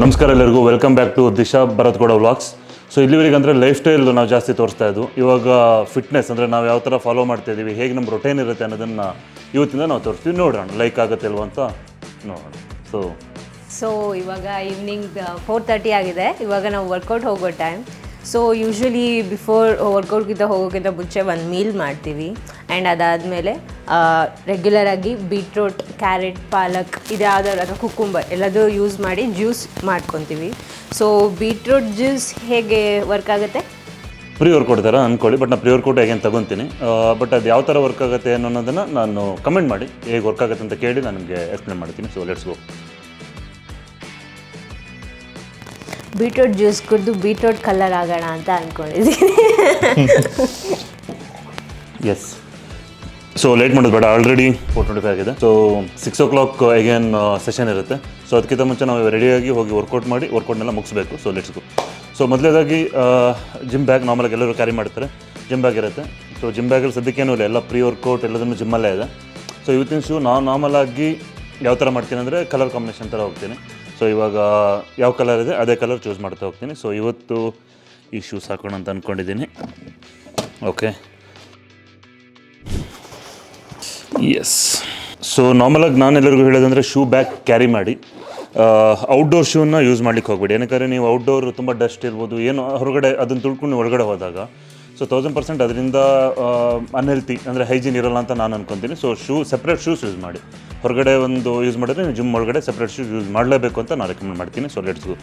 ನಮಸ್ಕಾರ ಎಲ್ಲರಿಗೂ, welcome back to Disha Bharat Gowda vlogs. So ಇಲ್ಲಿವರೆಗೆ ಅಂದರೆ ಲೈಫ್ ಸ್ಟೈಲ್ ನಾವು ಜಾಸ್ತಿ ತೋರಿಸ್ತಾ ಇದ್ದು, ಇವಾಗ ಫಿಟ್ನೆಸ್ ಅಂದರೆ ನಾವು ಯಾವ ಥರ ಫಾಲೋ ಮಾಡ್ತಾ ಇದ್ದೀವಿ, ಹೇಗೆ ನಮ್ಮ ರೊಟೀನ್ ಇರುತ್ತೆ ಅನ್ನೋದನ್ನು ಇವತ್ತಿಂದ ನಾವು ತೋರಿಸ್ತೀವಿ. ನೋಡೋಣ ಲೈಕ್ ಆಗುತ್ತೆ ಅಲ್ವ ಅಂತ ನೋಡೋಣ. ಸೊ ಇವಾಗ ಈವ್ನಿಂಗ್ 4:30 ಆಗಿದೆ. ಇವಾಗ ನಾವು ವರ್ಕೌಟ್ ಹೋಗೋ ಟೈಮ್. ಸೊ ಯೂಶ್ವಲಿ ಬಿಫೋರ್ ವರ್ಕೌಟ್ಗಿಂತ ಹೋಗೋಕ್ಕಿಂತ ಮುಂಚೆ ಒಂದು ಮೀಲ್ ಮಾಡ್ತೀವಿ. ಆ್ಯಂಡ್ ಅದಾದಮೇಲೆ ರೆಗ್ಯುಲರಾಗಿ ಬೀಟ್ರೂಟ್, ಕ್ಯಾರೆಟ್, ಪಾಲಕ್ ಇದು ಯಾವ್ದಾದ್ರು ಅಥವಾ ಕುಕ್ಕುಂಬರ್ ಎಲ್ಲದೂ ಯೂಸ್ ಮಾಡಿ ಜ್ಯೂಸ್ ಮಾಡ್ಕೊತೀವಿ. ಸೊ ಬೀಟ್ರೂಟ್ ಜ್ಯೂಸ್ ಹೇಗೆ ವರ್ಕ್ ಆಗುತ್ತೆ? ಪ್ರೀ ವರ್ಕೌಟ್ ಥರ ಅಂದ್ಕೊಳ್ಳಿ, ಬಟ್ ನಾನು ಪ್ರೀ ವರ್ಕೌಟ್ ಹೇಗೆ ತಗೊತೀನಿ. ಬಟ್ ಅದು ಯಾವ ಥರ ವರ್ಕ್ ಆಗುತ್ತೆ ಅನ್ನೋದನ್ನು ನಾನು ಕಮೆಂಟ್ ಮಾಡಿ ಹೇಗೆ ವರ್ಕ್ ಆಗುತ್ತೆ ಅಂತ ಕೇಳಿ ನಾನು ನಿಮಗೆ ಎಕ್ಸ್ಪ್ಲೇನ್ ಮಾಡ್ತೀನಿ. So let's go. Beetroot juice ಕುಡಿದು ಬೀಟ್ರೂಟ್ ಕಲರ್ ಆಗೋಣ ಅಂತ ಅಂದ್ಕೊಂಡಿದ್ದೀನಿ. ಎಸ್. ಸೊ ಲೇಟ್ ಮಾಡೋದು ಬೇಡ, ಆಲ್ರೆಡಿ 4:25 ಆಗಿದೆ. ಸೊ 6 o'clock ಅಗೇನ್ ಸೆಷನ್ ಇರುತ್ತೆ. ಸೊ ಅದಕ್ಕಿಂತ ಮುಂಚೆ ನಾವು ರೆಡಿಯಾಗಿ ಹೋಗಿ ವರ್ಕೌಟ್ ಮಾಡಿ ವರ್ಕೌಟ್ನೆಲ್ಲ ಮುಗಿಸ್ಬೇಕು. So let's go. ಸೊ ಮೊದಲೇದಾಗಿ ಜಿಮ್ ಬ್ಯಾಗ್ ನಾರ್ಮಲಾಗಿ ಎಲ್ಲರೂ ಕ್ಯಾರಿ ಮಾಡ್ತಾರೆ, ಜಿಮ್ ಬ್ಯಾಗ್ ಇರುತ್ತೆ. ಸೊ ಜಿಮ್ ಬ್ಯಾಗಲ್ಲಿ ಸದ್ಯಕ್ಕೇನೂ ಇಲ್ಲ, ಎಲ್ಲ ಪ್ರೀ ವರ್ಕೌಟ್ ಎಲ್ಲದನ್ನು ಜಿಮ್ಮಲ್ಲೇ ಇದೆ. ಸೊ ಇವತ್ತಿನ ಶೂ ನಾನು ನಾರ್ಮಲಾಗಿ ಯಾವ ಥರ ಮಾಡ್ತೀನಿ ಅಂದರೆ ಕಲರ್ ಕಾಂಬಿನೇಷನ್ ಥರ ಹೋಗ್ತೀನಿ. ಸೊ ಇವಾಗ ಯಾವ ಕಲರ್ ಇದೆ ಅದೇ ಕಲರ್ ಚೂಸ್ ಮಾಡ್ತಾ ಹೋಗ್ತೀನಿ. ಸೊ ಇವತ್ತು ಈ ಶೂಸ್ ಹಾಕೋಣ ಅಂತ ಅಂದ್ಕೊಂಡಿದ್ದೀನಿ. Okay, S. ಸೊ ನಾರ್ಮಲಾಗಿ ನಾನು ಎಲ್ಲರಿಗೂ ಹೇಳೋದಂದರೆ ಶೂ ಬ್ಯಾಗ್ ಕ್ಯಾರಿ ಮಾಡಿ, ಔಟ್ಡೋರ್ ಶೂನ ಯೂಸ್ ಮಾಡ್ಲಿಕ್ಕೆ ಹೋಗ್ಬೇಡಿ. ಏನಕ್ಕೆ ನೀವು ಔಟ್ಡೋರ್ ತುಂಬ ಡಸ್ಟ್ ಇರ್ಬೋದು, ಏನು ಹೊರಗಡೆ ಅದನ್ನು ತುಳ್ಕೊಂಡು ಒಳಗಡೆ ಹೋದಾಗ ಸೊ 1000% ಅದರಿಂದ ಅನ್ಹೆಲ್ತಿ ಅಂದರೆ ಹೈಜೀನ್ ಇರೋಲ್ಲ ಅಂತ ನಾನು ಅನ್ಕೊತೀನಿ. ಸೊ ಸೆಪ್ರೇಟ್ ಶೂಸ್ ಯೂಸ್ ಮಾಡಿ. ಹೊರಗಡೆ ಒಂದು ಯೂಸ್ ಮಾಡಿದ್ರೆ ನೀವು ಜಿಮ್ ಒಳಗಡೆ ಸೆಪ್ರೇಟ್ ಶೂಸ್ ಯೂಸ್ ಮಾಡಲೇಬೇಕು ಅಂತ ನಾನು ರೆಕಮೆಂಡ್ ಮಾಡ್ತೀನಿ. So let's go.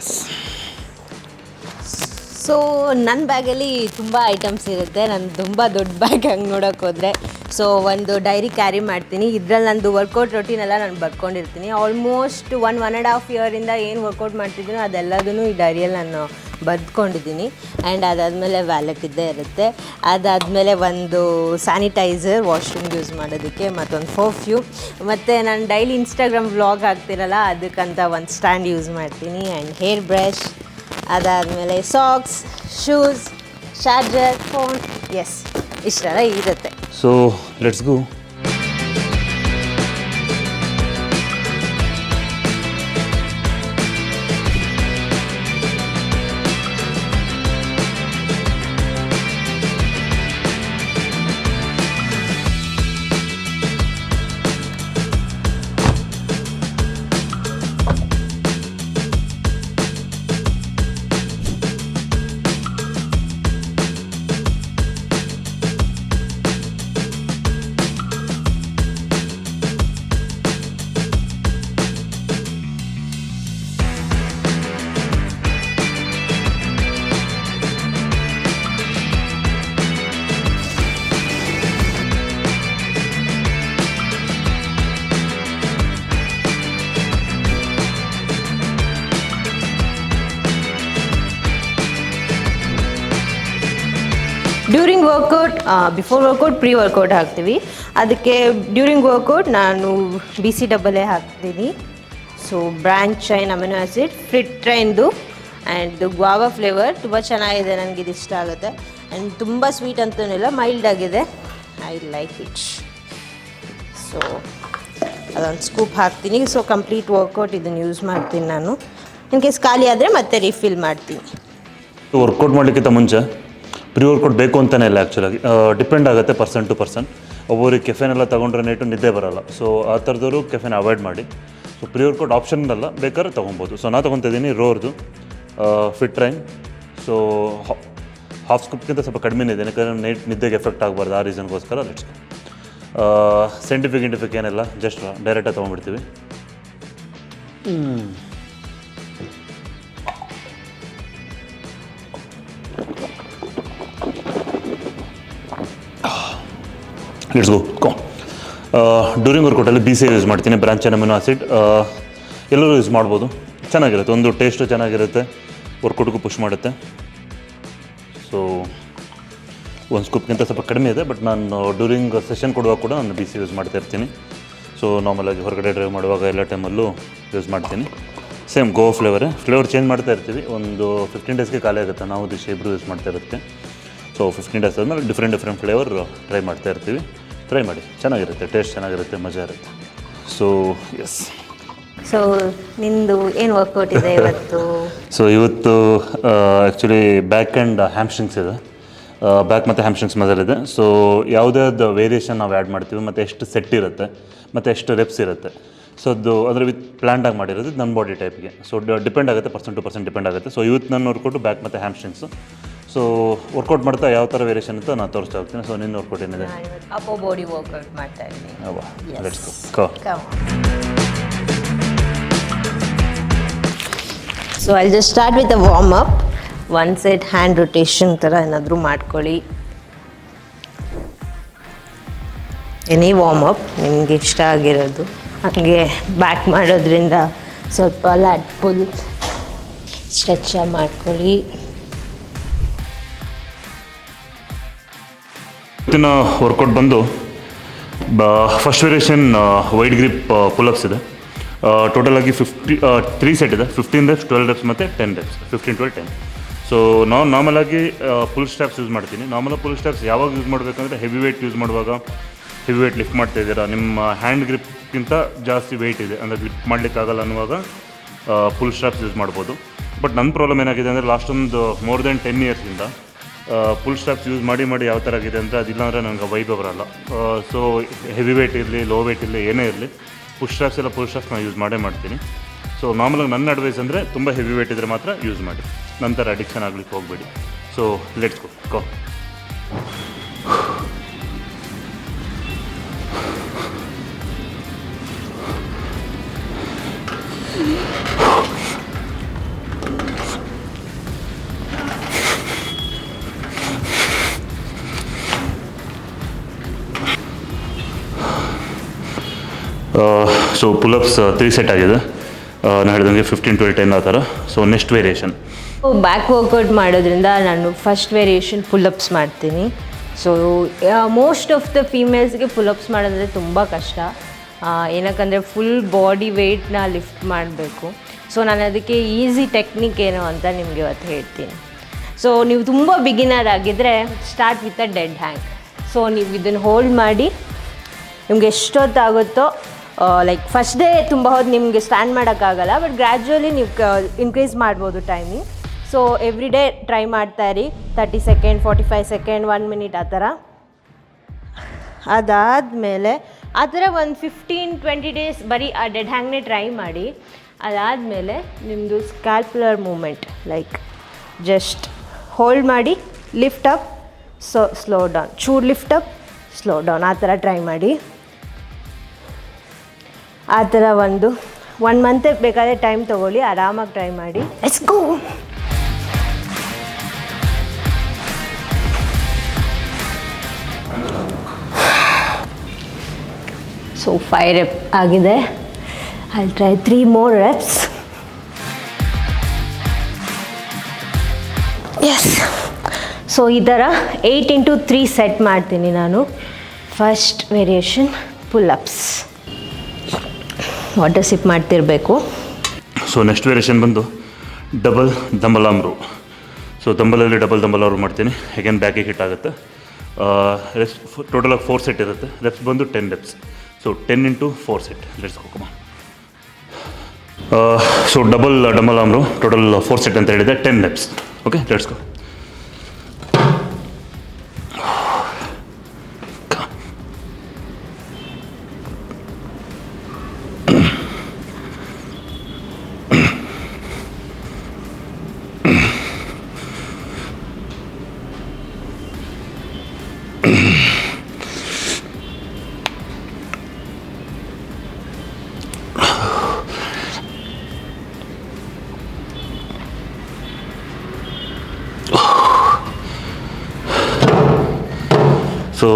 Yes. So ನನ್ನ ಬ್ಯಾಗಲ್ಲಿ ತುಂಬ ಐಟಮ್ಸ್ ಇರುತ್ತೆ. ನಾನು ತುಂಬ ದೊಡ್ಡ ಬ್ಯಾಗ್ ಹಂಗೆ ನೋಡೋಕೆ ಹೋದರೆ. ಸೊ ಒಂದು ಡೈರಿ ಕ್ಯಾರಿ ಮಾಡ್ತೀನಿ. ಇದರಲ್ಲಿ ನಂದು ವರ್ಕೌಟ್ ರೊಟೀನ್ ಎಲ್ಲ ನಾನು ಬರ್ಕೊಂಡಿರ್ತೀನಿ. ಆಲ್ಮೋಸ್ಟ್ 1.5 ಇಯರಿಂದ ಏನು ವರ್ಕೌಟ್ ಮಾಡ್ತಿದ್ದೀನೋ ಅದೆಲ್ಲದೂ ಈ ಡೈರಿಯಲ್ಲಿ ನಾನು ಬರೆದುಕೊಂಡಿದ್ದೀನಿ. ಆ್ಯಂಡ್ ಅದಾದಮೇಲೆ ವ್ಯಾಲೆಟ್ ಇದ್ದೇ ಇರುತ್ತೆ. ಅದಾದಮೇಲೆ ಒಂದು ಸ್ಯಾನಿಟೈಸರ್ ವಾಶ್ರೂಮ್ ಯೂಸ್ ಮಾಡೋದಕ್ಕೆ, ಮತ್ತೊಂದು ಪರ್ಫ್ಯೂಮ್, ಮತ್ತು ನಾನು ಡೈಲಿ ಇನ್ಸ್ಟಾಗ್ರಾಮ್ ವ್ಲಾಗ್ ಹಾಕ್ತಿರಲ್ಲ ಅದಕ್ಕಂತ ಒಂದು ಸ್ಟ್ಯಾಂಡ್ ಯೂಸ್ ಮಾಡ್ತೀನಿ. ಆ್ಯಂಡ್ ಹೇರ್ ಬ್ರಷ್, ಅದಾದಮೇಲೆ socks, shoes, charger, phone, yes ಇಷ್ಟೆಲ್ಲ ಇರುತ್ತೆ. So let's go. During workout, before workout pre workout ಹಾಕ್ತೀವಿ. ಅದಕ್ಕೆ ಡ್ಯೂರಿಂಗ್ ವರ್ಕೌಟ್ ನಾನು BCAA ಹಾಕ್ತೀನಿ. So branch chain amino acid fit ಟ್ರೈನ್ದು ಆ್ಯಂಡ್ ಗ್ವಾವಾ ಫ್ಲೇವರ್ ತುಂಬ ಚೆನ್ನಾಗಿದೆ, ನನಗೆ ಇದು ಇಷ್ಟ ಆಗುತ್ತೆ. ಆ್ಯಂಡ್ ತುಂಬ ಸ್ವೀಟ್ ಅಂತೇನಿಲ್ಲ, ಮೈಲ್ಡ್ ಆಗಿದೆ, ಐ ಲೈಕ್ ಇಟ್. ಸೊ ಅದೊಂದು ಸ್ಕೂಪ್ ಹಾಕ್ತೀನಿ. ಸೊ ಕಂಪ್ಲೀಟ್ ವರ್ಕೌಟ್ ಇದನ್ನು ಯೂಸ್ ಮಾಡ್ತೀನಿ ನಾನು. ಇನ್ ಕೇಸ್ ಖಾಲಿ ಆದರೆ ಮತ್ತೆ ರಿಫಿಲ್ ಮಾಡ್ತೀನಿ. ವರ್ಕೌಟ್ ಮಾಡಲಿಕ್ಕಿಂತ ಮುಂಚೆ ಪ್ರೀ ವರ್ಕೌಟ್ ಬೇಕು ಅಂತಲೇ ಇಲ್ಲ, ಆ್ಯಕ್ಚುಲಾಗಿ ಡಿಪೆಂಡ್ ಆಗುತ್ತೆ ಪರ್ಸನ್ ಟು ಪರ್ಸನ್. ಒಬ್ಬರಿಗೆ ಕೆಫೆನೆಲ್ಲ ತೊಗೊಂಡ್ರೆ ನೈಟು ನಿದ್ದೆ ಬರೋಲ್ಲ. ಸೊ ಆ ಥರದವರು ಕೆಫೆನ್ ಅವಾಯ್ಡ್ ಮಾಡಿ. ಸೊ ಪ್ರೀ ವರ್ಕೌಟ್ ಆಪ್ಷನ್ ಅಲ್ಲ, ಬೇಕಾದ್ರೆ ತೊಗೊಬೋದು. ಸೊ ನಾನು ತೊಗೊತಿದ್ದೀನಿ ರೋರ್ದು ಫಿಟ್ ಟ್ರೈನ್. ಸೊ ಹಾಫ್ ಸ್ಕೂಪ್ಗಿಂತ ಸ್ವಲ್ಪ ಕಡಿಮೆ ಇದೆ, ಯಾಕಂದರೆ ನೈಟ್ ನಿದ್ದೆಗೆ ಎಫೆಕ್ಟ್ ಆಗಬಾರ್ದು, ಆ ರೀಸನ್ಗೋಸ್ಕರ. ಲೆಟ್ಸ್ ಸೈಂಟಿಫಿಕ್ ಏನಿಲ್ಲ, ಜಸ್ಟ್ ಡೈರೆಕ್ಟಾಗಿ ತೊಗೊಂಡ್ಬಿಡ್ತೀವಿ. Let's go. ಡ್ಯೂರಿಂಗ್ ವರ್ಕೌಟಲ್ಲಿ BCA ಯೂಸ್ ಮಾಡ್ತೀನಿ, ಬ್ರಾಂಚ್ ಚೈನ್ ಅಮಿನೋ ಆ್ಯಸಿಡ್. ಎಲ್ಲರೂ ಯೂಸ್ ಮಾಡ್ಬೋದು, ಚೆನ್ನಾಗಿರುತ್ತೆ. ಒಂದು ಟೇಸ್ಟು ಚೆನ್ನಾಗಿರುತ್ತೆ, ವರ್ಕೌಟ್ಗೂ ಪುಷ್ ಮಾಡುತ್ತೆ. ಸೊ ಒಂದು ಸ್ಕೂಪ್ಗಿಂತ ಸ್ವಲ್ಪ ಕಡಿಮೆ ಇದೆ, ಬಟ್ ನಾನು ಡ್ಯೂರಿಂಗ್ ಸೆಷನ್ ಕೊಡುವಾಗ ಕೂಡ ನಾನು BCA ಯೂಸ್ ಮಾಡ್ತಾ ಇರ್ತೀನಿ. ಸೊ ನಾರ್ಮಲಾಗಿ ಹೊರಗಡೆ ಡ್ರೈವ್ ಮಾಡುವಾಗ ಎಲ್ಲ ಟೈಮಲ್ಲೂ ಯೂಸ್ ಮಾಡ್ತೀನಿ. ಸೇಮ್ ಗೋವಾ ಫ್ಲೇವರ್ ಚೇಂಜ್ ಮಾಡ್ತಾ ಇರ್ತೀವಿ. ಒಂದು 15 ಡೇಸ್ಗೆ ಖಾಲಿ ಆಗುತ್ತೆ. ನಾವು ದಿಶೆ ಇಬ್ಬರು ಯೂಸ್ ಮಾಡ್ತಾ ಇರುತ್ತೆ. ಸೊ 15 ಡೇಸ್ ಆದಮೇಲೆ ಡಿಫ್ರೆಂಟ್ ಫ್ಲೇವರ್ ಟ್ರೈ ಮಾಡ್ತಾ ಇರ್ತೀವಿ. ಟ್ರೈ ಮಾಡಿ, ಚೆನ್ನಾಗಿರುತ್ತೆ, ಟೇಸ್ಟ್ ಚೆನ್ನಾಗಿರುತ್ತೆ, ಮಜಾ ಇರುತ್ತೆ. So S. ಸೊ ನಿಂದು ಏನು ವರ್ಕೌಟ್ ಇದೆ ಇವತ್ತು? ಸೊ ಇವತ್ತು ಆ್ಯಕ್ಚುಲಿ ಬ್ಯಾಕ್ ಆ್ಯಂಡ್ ಹ್ಯಾಮ್ಸ್ಟ್ರಿಂಗ್ಸ್ ಇದೆ, ಬ್ಯಾಕ್ ಮತ್ತು ಹ್ಯಾಮ್ಸ್ಟ್ರಿಂಗ್ಸ್ ಮಜಲ್ ಇದೆ. ಸೊ ಯಾವುದ್ಯಾವ್ದು ವೇರಿಯೇಷನ್ ನಾವು ಆ್ಯಡ್ ಮಾಡ್ತೀವಿ ಮತ್ತು ಎಷ್ಟು ಸೆಟ್ ಇರುತ್ತೆ ಮತ್ತು ಎಷ್ಟು ರೆಪ್ಸ್ ಇರುತ್ತೆ. ಸೊ ಅದು ಅಂದರೆ ವಿತ್ ಪ್ಲ್ಯಾಂಡಾಗಿ ಮಾಡಿರೋದು ನನ್ನ ಬಾಡಿ ಟೈಪ್ಗೆ. ಸೊ ಡಿಪೆಂಡ್ ಆಗುತ್ತೆ, ಪರ್ಸೆಂಟ್ ಟು ಪರ್ಸೆಂಟ್ ಡಿಪೆಂಡ್ ಆಗುತ್ತೆ. ಸೊ ಇವತ್ತು ನಾನು ವರ್ಕೌಟು ಬ್ಯಾಕ್ ಮತ್ತು ಹ್ಯಾಮ್ಸ್ಟ್ರಿಂಗ್ಸು. ಸೊ ವರ್ಕೌಟ್ ಮಾಡ್ತಾ ಯಾವ ಥರ ವೇರಿಯೇಷನ್ ಅಂತ ನಾನು ತೋರಿಸ್ತಾ ಹೋಗ್ತೀನಿ. ಸೊ ನಿನ್ನ ವರ್ಕೌಟ್ ಏನಿದೆ? ಅಪ್ಪರ್ ಬಾಡಿ ವರ್ಕೌಟ್ ಮಾಡ್ತಾ ಇದ್ದೀನಿ. Let's go. So I just start with a warm up. One side hand rotation ಥರ ಏನಾದರೂ ಮಾಡ್ಕೊಳ್ಳಿ. ಎನಿ ವಾರ್ಮ್ ಅಪ್ ನಿಮಗೆ ಇಷ್ಟ ಆಗಿರೋದು. ಹಾಗೆ ಬ್ಯಾಕ್ ಮಾಡೋದ್ರಿಂದ ಸ್ವಲ್ಪ ಲ್ಯಾಟ್ ಪುಲ್ ಸ್ಟ್ರೆಚ್ ಮಾಡ್ಕೊಳ್ಳಿ. ಇವತ್ತಿನ ವರ್ಕೌಟ್ ಬಂದು first variation wide grip pull-ups ಇದೆ. ಟೋಟಲಾಗಿ 3 ಸೆಟ್ ಇದೆ. 15 ರೆಪ್ಸ್, 12 ರೆಪ್ಸ್ ಮತ್ತು 10 ರೆಪ್ಸ್, 15, 12, 10. ಸೊ ನಾವು ನಾರ್ಮಲಾಗಿ ಫುಲ್ ಸ್ಟ್ಯಾಪ್ಸ್ ಯೂಸ್ ಮಾಡ್ತೀನಿ. ನಾರ್ಮಲ್ ಫುಲ್ ಸ್ಟ್ಯಾಪ್ಸ್ ಯಾವಾಗ ಯೂಸ್ ಮಾಡಬೇಕಂದ್ರೆ ಹೆವಿ ವೇಟ್ ಯೂಸ್ ಮಾಡುವಾಗ. ಹೆವಿ ವೇಟ್ ಲಿಫ್ಟ್ ಮಾಡ್ತಾ ಇದ್ದೀರಾ, ನಿಮ್ಮ ಹ್ಯಾಂಡ್ ಗ್ರಿಪ್ಗಿಂತ ಜಾಸ್ತಿ ವೆಯ್ಟ್ ಇದೆ ಅಂದರೆ ಲಿಫ್ಟ್ ಮಾಡಲಿಕ್ಕಾಗಲ್ಲ ಅನ್ನುವಾಗ ಫುಲ್ ಸ್ಟ್ಯಾಪ್ಸ್ ಯೂಸ್ ಮಾಡ್ಬೋದು. ಬಟ್ ನನ್ನ ಪ್ರಾಬ್ಲಮ್ ಏನಾಗಿದೆ ಅಂದರೆ ಲಾಸ್ಟ್ ಒಂದು ಮೋರ್ ದೆನ್ 10 ಇಯರ್ಸಿಂದ ಫುಲ್ ಸ್ಟ್ಯಾಪ್ಸ್ ಯೂಸ್ ಮಾಡಿ ಯಾವ ಥರ ಆಗಿದೆ ಅಂದರೆ ಅದಿಲ್ಲ ಅಂದರೆ ನನಗೆ ವೈಬ್ ಬರಲ್ಲ. ಸೊ ಹೆವಿ ವೇಟ್ ಇರಲಿ, ಲೋ ವೇಟ್ ಇರಲಿ, ಏನೇ ಇರಲಿ, ಫುಲ್ ಸ್ಟ್ಯಾಪ್ಸ್ ನಾನು ಯೂಸ್ ಮಾಡ್ತೀನಿ. ಸೊ ನಾರ್ಮಲಾಗಿ ನನ್ನ ಅಡ್ವೈಸ್ ಅಂದರೆ ತುಂಬ ಹೆವಿ ವೇಟ್ ಇದ್ದರೆ ಮಾತ್ರ ಯೂಸ್ ಮಾಡಿ, ನಂತರ ಅಡಿಕ್ಷನ್ ಆಗಲಿಕ್ಕೆ ಹೋಗಬೇಡಿ. So let's go. So pullups 3 set ಆಗಿದೆ. ನಾನು ಹೇಳಿದಂಗೆ 15, 12, 10 ಆ ಥರ. So next variation back workout ಮಾಡೋದ್ರಿಂದ ನಾನು ಫಸ್ಟ್ ವೇರಿಯೇಷನ್ ಪುಲ್ಅಪ್ಸ್ ಮಾಡ್ತೀನಿ. ಸೊ ಮೋಸ್ಟ್ ಆಫ್ ದ ಫೀಮೇಲ್ಸ್ಗೆ ಪುಲ್ಅಪ್ಸ್ ಮಾಡೋದ್ರೆ ತುಂಬ ಕಷ್ಟ. ಏನಕ್ಕಂದರೆ ಫುಲ್ ಬಾಡಿ ವೆಯ್ಟ್ನ ಲಿಫ್ಟ್ ಮಾಡಬೇಕು. ಸೊ ನಾನು ಅದಕ್ಕೆ ಈಸಿ ಟೆಕ್ನಿಕ್ ಏನು ಅಂತ ನಿಮಗೆ ಇವತ್ತು ಹೇಳ್ತೀನಿ. ಸೊ ನೀವು ತುಂಬ ಬಿಗಿನರ್ ಆಗಿದ್ದರೆ start with a dead hang. So ನೀವು ಇದನ್ನು ಹೋಲ್ಡ್ ಮಾಡಿ ನಿಮ್ಗೆ ಎಷ್ಟೊತ್ತಾಗುತ್ತೋ, ಲೈಕ್ ಫಸ್ಟ್ ಡೇ ತುಂಬ ಹೊತ್ತು ನಿಮಗೆ ಸ್ಟ್ಯಾಂಡ್ ಮಾಡೋಕ್ಕಾಗಲ್ಲ, ಬಟ್ ಗ್ರ್ಯಾಜುವಲಿ ನೀವು ಇನ್ಕ್ರೀಸ್ ಮಾಡ್ಬೋದು timing. So every day try ಮಾಡ್ತಾಯಿರಿ. 30 ಸೆಕೆಂಡ್, 45 ಸೆಕೆಂಡ್, 1 ಮಿನಿಟ್ ಆ ಥರ. ಅದಾದಮೇಲೆ ಆ ಥರ ಒಂದು 15-20 ಡೇಸ್ ಬರೀ ಆ ಡೆಡ್ ಹ್ಯಾಂಗ್ನೇ ಟ್ರೈ ಮಾಡಿ. ಅದಾದಮೇಲೆ ನಿಮ್ಮದು ಸ್ಕ್ಯಾಲ್ಪುಲರ್ ಮೂಮೆಂಟ್, ಲೈಕ್ ಜಸ್ಟ್ ಹೋಲ್ಡ್ ಮಾಡಿ, ಲಿಫ್ಟ್ ಅಪ್, ಸ್ಲೋ ಡೌನ್, ಚೂರು ಲಿಫ್ಟ್ ಅಪ್, ಸ್ಲೋ ಡೌನ್, ಆ ಥರ ಟ್ರೈ ಮಾಡಿ. ಆ ಥರ ಒಂದು 1 ಮಂತ್ ಬೇಕಾದರೆ ಟೈಮ್ ತೊಗೊಳ್ಳಿ, ಆರಾಮಾಗಿ ಟ್ರೈ ಮಾಡಿ. Let's go. ಸೊ 5 ರೆಪ್ ಆಗಿದೆ. I try 3 more reps. Yes. So ಈ ಥರ 8 into 3 ಸೆಟ್ ಮಾಡ್ತೀನಿ ನಾನು. First variation pullups. Water sip ಮಾಡ್ತಿರಬೇಕು. ಸೊ ನೆಕ್ಸ್ಟ್ ವೇರಿಯೇಷನ್ ಬಂದು double dumbbell arm row. So ದಂಬಲಲ್ಲಿ ಡಬಲ್ ದಂಬಲ್ ಆರ್ಮ್ ಮಾಡ್ತೀನಿ. ಅಗೇನ್ ಬ್ಯಾಕಿಗೆ ಹಿಟ್ ಆಗುತ್ತೆ. ರೆಪ್ಸ್ ಟೋಟಲಾಗಿ 4 ಸೆಟ್ ಇರುತ್ತೆ. ರೆಪ್ಸ್ ಬಂದು 10 reps. So 10 into 4 set. Let's go. So double arm row total 4 set ಅಂತ ಹೇಳಿದೆ, 10 reps. Okay, let's go. So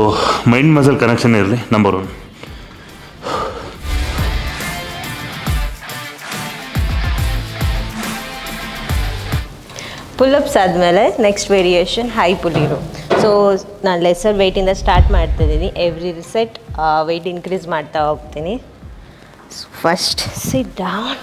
mind muscle connection ಇರಲಿ, ನಂಬರ್ 1. ಪುಲ್ಅಪ್ಸ್ ಆದಮೇಲೆ ನೆಕ್ಸ್ಟ್ ವೇರಿಯೇಷನ್ ಹೈ ಪುಲಿರೋ. ಸೊ ನಾನು ಲೆಸರ್ ವೆಯ್ಟಿಂದ ಸ್ಟಾರ್ಟ್ ಮಾಡ್ತಿದ್ದೀನಿ. Every set weight increase ಮಾಡ್ತಾ ಹೋಗ್ತೀನಿ. First sit down.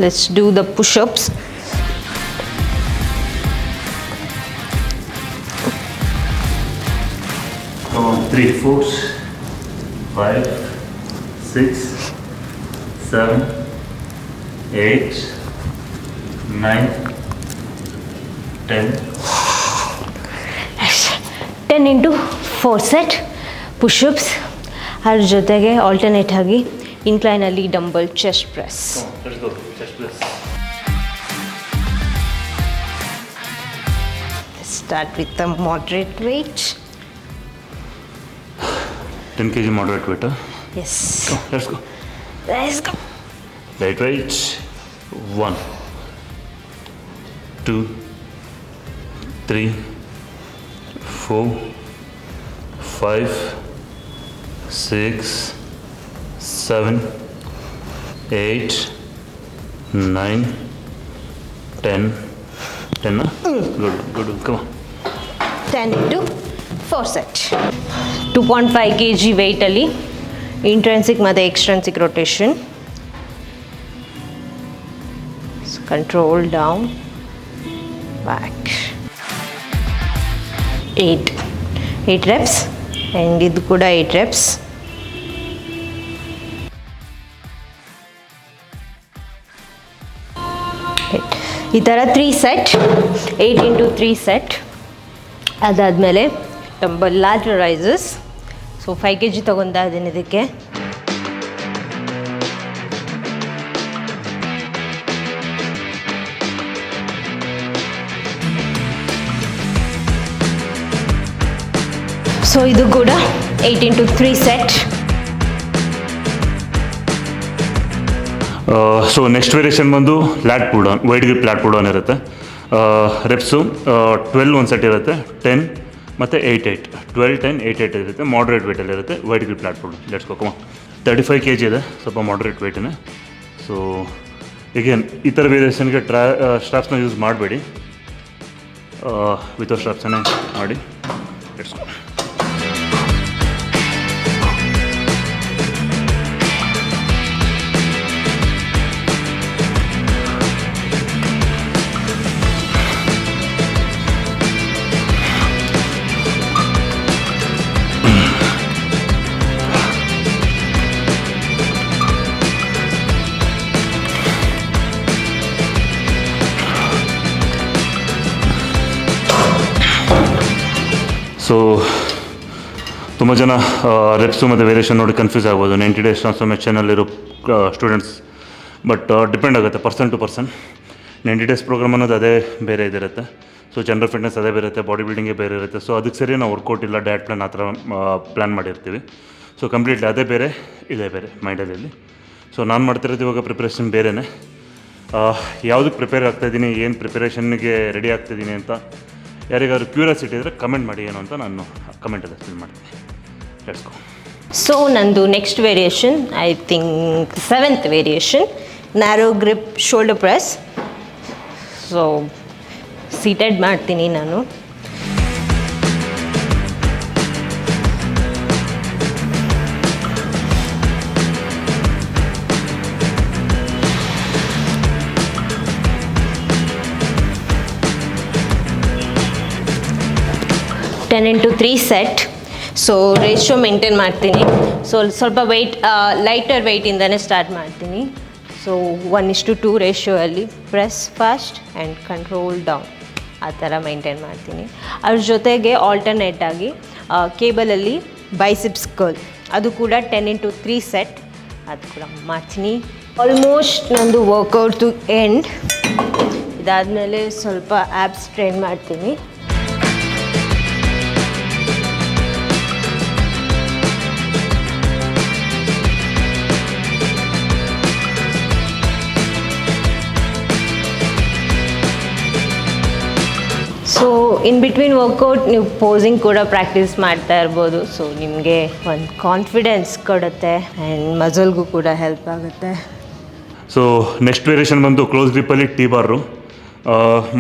let's do the push-ups. Come on, 3, 4, 5, 6, 7, 8, 9, 10. 10 into 4 set push-ups. ಅದ್ರ ಜೊತೆಗೆ alternate ಆಗಿ ಇನ್ಕ್ಲೈನಲ್ಲಿ dumbbell chest press. Come on, let's go. Chest press. Start with the moderate weight. 10 kg moderate weight. Yes. Come on, let's go. Let's go. Light weight. 1, 2, 3, 4, 5, 6, 7, 8, 9, 10. 10, huh? Good. Come on. 10 into 4 set. 2.5 kg ವೆಯ್ಟಲ್ಲಿ intrinsic ಮತ್ತು extrinsic rotation. Control down, back. 8 reps and ಇದು ಕೂಡ 8 reps. ಈ ಥರ 3 set, 8 into 3 set. ಅದಾದಮೇಲೆ dumbbell lateral raises. So 5 kg ತೊಗೊತಾ ಇದ್ದೀನಿ ಇದಕ್ಕೆ. So ಇದು ಕೂಡ 8 into 3 set. So next variation ಬಂದು lat pull down, wide grip lat pull down ಇರುತ್ತೆ. ರೆಪ್ಸು 12 ಒಂದು ಸೆಟ್ ಇರುತ್ತೆ, 10 ಮತ್ತು 8, 12, 10, 8 ಇರುತ್ತೆ. ಮಾಡ್ರೇಟ್ ವೇಟಲ್ಲಿ ಇರುತ್ತೆ wide grip lat pull down. Let's go. Come on. 35 kg ಇದೆ, ಸ್ವಲ್ಪ ಮಾಡ್ರೇಟ್ ವೇಟೇ. ಸೊ ಈಗೇನು ಈ ಥರ ವೇರಿಯೇಷನ್ಗೆ ಸ್ಟ್ರಾಪ್ಸ್ನ ಯೂಸ್ ಮಾಡಬೇಡಿ, ವಿತೌಟ್ ಸ್ಟ್ರಾಪ್ಸನ್ನೇ ಮಾಡಿ. Let's go. ಸೊ ತುಂಬ ಜನ ರೆಪ್ಸು ಮತ್ತು ವೇರಿಯೇಷನ್ ನೋಡಿ ಕನ್ಫ್ಯೂಸ್ ಆಗ್ಬೋದು 90 ಡೇಸ್ ಟ್ರಾನ್ಸ್ಫಾರ್ಮೇಷನಲ್ಲಿರೋ ಸ್ಟೂಡೆಂಟ್ಸ್. ಬಟ್ ಡಿಪೆಂಡ್ ಆಗುತ್ತೆ person to person. 90 days program ಅನ್ನೋದು ಅದೇ ಬೇರೆ ಇದಿರುತ್ತೆ. ಸೊ ಜನರಲ್ ಫಿಟ್ನೆಸ್ ಅದೇ ಬೇರೆ ಇರುತ್ತೆ, ಬಾಡಿ ಬಿಲ್ಡಿಂಗೇ ಬೇರೆ ಇರುತ್ತೆ. ಸೊ ಅದಕ್ಕೆ ಸರಿ ನಾವು ವರ್ಕೌಟ್ ಇಲ್ಲ ಡಯಟ್ ಪ್ಲಾನ್ ಆ ಥರ ಪ್ಲ್ಯಾನ್ ಮಾಡಿರ್ತೀವಿ. ಸೊ ಕಂಪ್ಲೀಟ್ಲಿ ಅದೇ ಬೇರೆ ಇದೇ ಬೇರೆ ಮೈಂಡಲ್ಲಿ. ಸೊ ನಾನು ಮಾಡ್ತಿರೋದು ಇವಾಗ ಪ್ರಿಪ್ರೇಷನ್ ಬೇರೆಯೇ. ಯಾವುದಕ್ಕೆ ಪ್ರಿಪೇರ್ ಆಗ್ತಾಯಿದ್ದೀನಿ, ಏನು ಪ್ರಿಪರೇಷನ್ಗೆ ರೆಡಿ ಆಗ್ತಾಯಿದ್ದೀನಿ ಅಂತ ಯಾರಿಗಾದ್ರು ಕ್ಯೂರಿಯಾಸಿಟಿ ಇದ್ದರೆ ಕಮೆಂಟ್ ಮಾಡಿ, ಏನು ಅಂತ ನಾನು ಕಮೆಂಟಲ್ಲಿ ಫಿಲ್ ಮಾಡ್ತೀನಿ. Let's go. ಸೊ ನಂದು next variation, I think 7th variation, narrow grip shoulder press. So seated ಮಾಡ್ತೀನಿ ನಾನು. Ten into 3 set. So ratio maintain ಮಾಡ್ತೀನಿ. ಸೊ ಸ್ವಲ್ಪ ವೆಯ್ಟ್ ಲೈಟರ್ ವೆಯ್ಟಿಂದನೇ ಸ್ಟಾರ್ಟ್ ಮಾಡ್ತೀನಿ. ಸೊ 1:2 ರೇಷಿಯೋ ಅಲ್ಲಿ press fast and control down ಆ ಥರ maintain ಮಾಡ್ತೀನಿ. ಅದ್ರ ಜೊತೆಗೆ ಆಲ್ಟರ್ನೇಟ್ ಆಗಿ ಕೇಬಲಲ್ಲಿ ಬೈಸಿಪ್ಸ್ ಕರ್ಲ್, ಅದು ಕೂಡ 10 ಇಂಟು 3 ಸೆಟ್, ಅದು ಕೂಡ ಮಾಡ್ತೀನಿ. ಆಲ್ಮೋಸ್ಟ್ ನಂದು ವರ್ಕೌಟ್ ಟು ಎಂಡ್. ಇದಾದಮೇಲೆ ಸ್ವಲ್ಪ ಆ್ಯಬ್ಸ್ ಟ್ರೈನ್ ಮಾಡ್ತೀನಿ. ಸೊ ಇನ್ ಬಿಟ್ವೀನ್ ವರ್ಕೌಟ್ ನೀವು ಪೋಸಿಂಗ್ ಕೂಡ ಪ್ರಾಕ್ಟೀಸ್ ಮಾಡ್ತಾ ಇರ್ಬೋದು. ಸೊ ನಿಮಗೆ ಒಂದು ಕಾನ್ಫಿಡೆನ್ಸ್ ಕೊಡುತ್ತೆ ಆ್ಯಂಡ್ ಮಸಲ್ಗೂ ಕೂಡ ಹೆಲ್ಪ್ ಆಗುತ್ತೆ. ಸೊ ನೆಕ್ಸ್ಟ್ ವೇರಿಯೇಷನ್ ಬಂದು ಕ್ಲೋಸ್ ಗ್ರಿಪ್ಪಲ್ಲಿ ಟೀ ಬಾರು.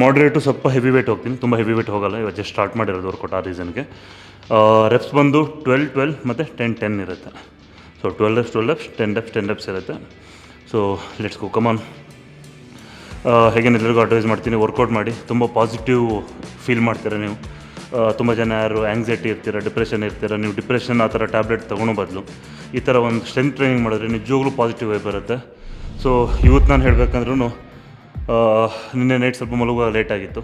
ಮಾಡ್ರೇಟು ಸ್ವಲ್ಪ ಹೆವಿ ವೇಟ್ ಹೋಗ್ತೀನಿ, ತುಂಬ ಹೆವಿ ವೇಟ್ ಹೋಗಲ್ಲ. ಇವಾಗ ಜಸ್ಟ್ ಸ್ಟಾರ್ಟ್ ಮಾಡಿರೋದು ವರ್ಕೌಟ್ ಆ ರೀಸನ್ಗೆ. ರೆಪ್ಸ್ ಬಂದು 12 ಮತ್ತು 10 ಇರುತ್ತೆ. ಸೊ 12 reps 10 reps ಇರುತ್ತೆ. So let's go. Come on. ಹೇಗೇನು ಎಲ್ಲರಿಗೂ ಅಡ್ವೈಸ್ ಮಾಡ್ತೀನಿ, ವರ್ಕೌಟ್ ಮಾಡಿ, ತುಂಬ ಪಾಸಿಟಿವ್ ಫೀಲ್ ಮಾಡ್ತೀರಾ ನೀವು. ತುಂಬ ಜನ ಯಾರು ಆ್ಯಂಗ್ಸೈಟಿ ಇರ್ತೀರ, ಡಿಪ್ರೆಷನ್ ಇರ್ತೀರ, ನೀವು ಡಿಪ್ರೆಷನ್ ಆ ಥರ ಟ್ಯಾಬ್ಲೆಟ್ ತೊಗೊಳೋ ಬದಲು ಈ ಥರ ಒಂದು ಸ್ಟ್ರೆಂತ್ ಟ್ರೈನಿಂಗ್ ಮಾಡಿದ್ರೆ ನಿಜವಾಗ್ಲೂ ಪಾಸಿಟಿವ್ ವೇ ಬರುತ್ತೆ. ಸೊ ಇವತ್ತು ನಾನು ಹೇಳಬೇಕಂದ್ರೂ ನಿನ್ನೆ ನೈಟ್ ಸ್ವಲ್ಪ ಮಲಗುವಾಗ ಲೇಟ್ ಆಗಿತ್ತು,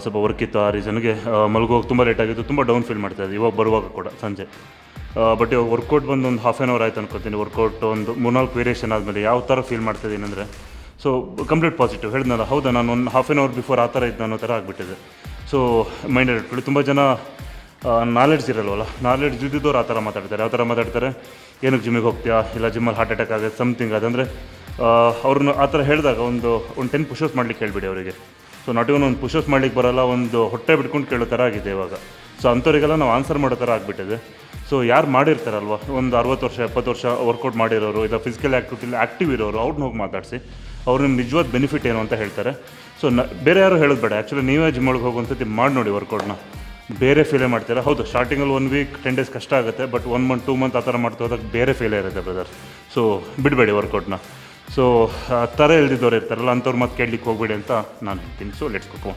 ಸ್ವಲ್ಪ ವರ್ಕ್ ಇತ್ತು, ಆ ರೀಸನ್ಗೆ ಮಲಗುವಾಗ ತುಂಬ ಲೇಟ್ ಆಗಿತ್ತು, ತುಂಬ ಡೌನ್ ಫೀಲ್ ಮಾಡ್ತಾಯಿದ್ದೆ ಇವಾಗ ಬರುವಾಗ ಕೂಡ ಸಂಜೆ. ಬಟ್ ಇವಾಗ ವರ್ಕೌಟ್ ಬಂದು ಒಂದು ಹಾಫ್ ಆನ್ ಅವರ್ ಆಯ್ತು ಅನ್ಕೋತೀನಿ. ವರ್ಕೌಟ್ ಒಂದು 3-4 ವೇರಿಯೇಷನ್ ಆದಮೇಲೆ ಯಾವ ಥರ ಫೀಲ್ ಮಾಡ್ತಾಯಿದ್ದೀನಿ ಅಂದರೆ, ಸೊ ಕಂಪ್ಲೀಟ್ ಪಾಸಿಟಿವ್. ಹೇಳಿದ್ನಲ್ಲ, ಹೌದಾ ನಾನು ಒಂದು ಹಾಫ್ ಆನ್ ಅವರ್ ಬಿಫೋರ್ ಆ ಥರ ಇದ್ದು ಅನ್ನೋ ಥರ ಆಗಿಬಿಟ್ಟಿದೆ. ಸೊ ಮೈಂಡಲ್ಲಿ ಇಟ್ಕೊಳ್ಳಿ. ತುಂಬ ಜನ ನಾಲೆಡ್ಜ್ ಇರಲ್ವಲ್ಲ, ನಾಲೆಡ್ಜ್ ಇದ್ದಿದ್ದವ್ರು ಆ ಥರ ಮಾತಾಡ್ತಾರೆ. ಯಾವ ಥರ ಮಾತಾಡ್ತಾರೆ, ಏನಕ್ಕೆ ಜಿಮ್ಮಿಗೆ ಹೋಗ್ತೀಯಾ, ಇಲ್ಲ ಜಿಮ್ಮಲ್ಲಿ ಹಾರ್ಟ್ ಅಟ್ಯಾಕ್ ಆಗುತ್ತೆ ಸಮಥಿಂಗ್. ಅದಂದರೆ ಅವ್ರನ್ನ ಆ ಥರ ಹೇಳಿದಾಗ ಒಂದು 10 ಪುಷಪ್ಸ್ ಮಾಡ್ಲಿಕ್ಕೆ ಹೇಳ್ಬಿಡಿ ಅವರಿಗೆ. ಸೊ ನಾಟ್ ಇವನ್ ಒಂದು ಪುಷಪ್ಸ್ ಮಾಡ್ಲಿಕ್ಕೆ ಬರೋಲ್ಲ, ಒಂದು ಹೊಟ್ಟೆ ಬಿಟ್ಕೊಂಡು ಕೇಳೋ ಥರ ಆಗಿದೆ ಇವಾಗ. ಸೊ ಅಂಥವ್ರಿಗೆಲ್ಲ ನಾವು ಆನ್ಸರ್ ಮಾಡೋ ಥರ ಆಗಿಬಿಟ್ಟಿದೆ. ಸೊ ಯಾರು ಮಾಡಿರ್ತಾರಲ್ವ, ಒಂದು 60 ವರ್ಷ 70 ವರ್ಷ ವರ್ಕೌಟ್ ಮಾಡಿರೋರು, ಇಲ್ಲ ಫಿಸಿಕಲ್ ಆ್ಯಕ್ಟಿವಿಟಿಲಿ ಆ್ಯಕ್ಟಿವ್ ಇರೋರು, ಅವ್ರನ್ನ ಹೋಗಿ ಮಾತಾಡಿಸಿ ಅವ್ರು ನಿಮ್ಮ ನಿಜವಾದ ಬೆನಿಫಿಟ್ ಏನು ಅಂತ ಹೇಳ್ತಾರೆ. ಸೊ ಬೇರೆ ಯಾರು ಹೇಳೋದು ಬೇಡ, ಆ್ಯಕ್ಚುಲಿ ನೀವೇ ಜಿಮ್ ಒಳಗೆ ಹೋಗುವಂಥದ್ದು ಮಾಡಿ ನೋಡಿ ವರ್ಕೌಟ್ನ, ಬೇರೆ ಫೀಲೇ ಮಾಡ್ತೀರಾ. ಹೌದು ಸ್ಟಾರ್ಟಿಂಗಲ್ಲಿ 1 ವೀಕ್ 10 ಡೇಸ್ ಕಷ್ಟ ಆಗುತ್ತೆ, ಬಟ್ 1 ಮಂತ್ 2 ಮಂತ್ ಆ ಥರ ಮಾಡ್ತಾ ಹೋದಾಗ ಬೇರೆ ಫೀಲೇ ಇರುತ್ತೆ ಬ್ರದರ್. ಸೊ ಬಿಡಬೇಡಿ ವರ್ಕೌಟ್ನ. ಸೊ ಆ ಥರ ಇಲ್ದಿದ್ದವ್ರು ಇರ್ತಾರಲ್ಲ, ಅಂಥವ್ರು ಮತ್ತೆ ಕೇಳಲಿಕ್ಕೆ ಹೋಗ್ಬೇಡಿ ಅಂತ ನಾನು ಹೇಳ್ತೀನಿ. ಸೊ ಲೆಟ್ಸ್ ಗೋ.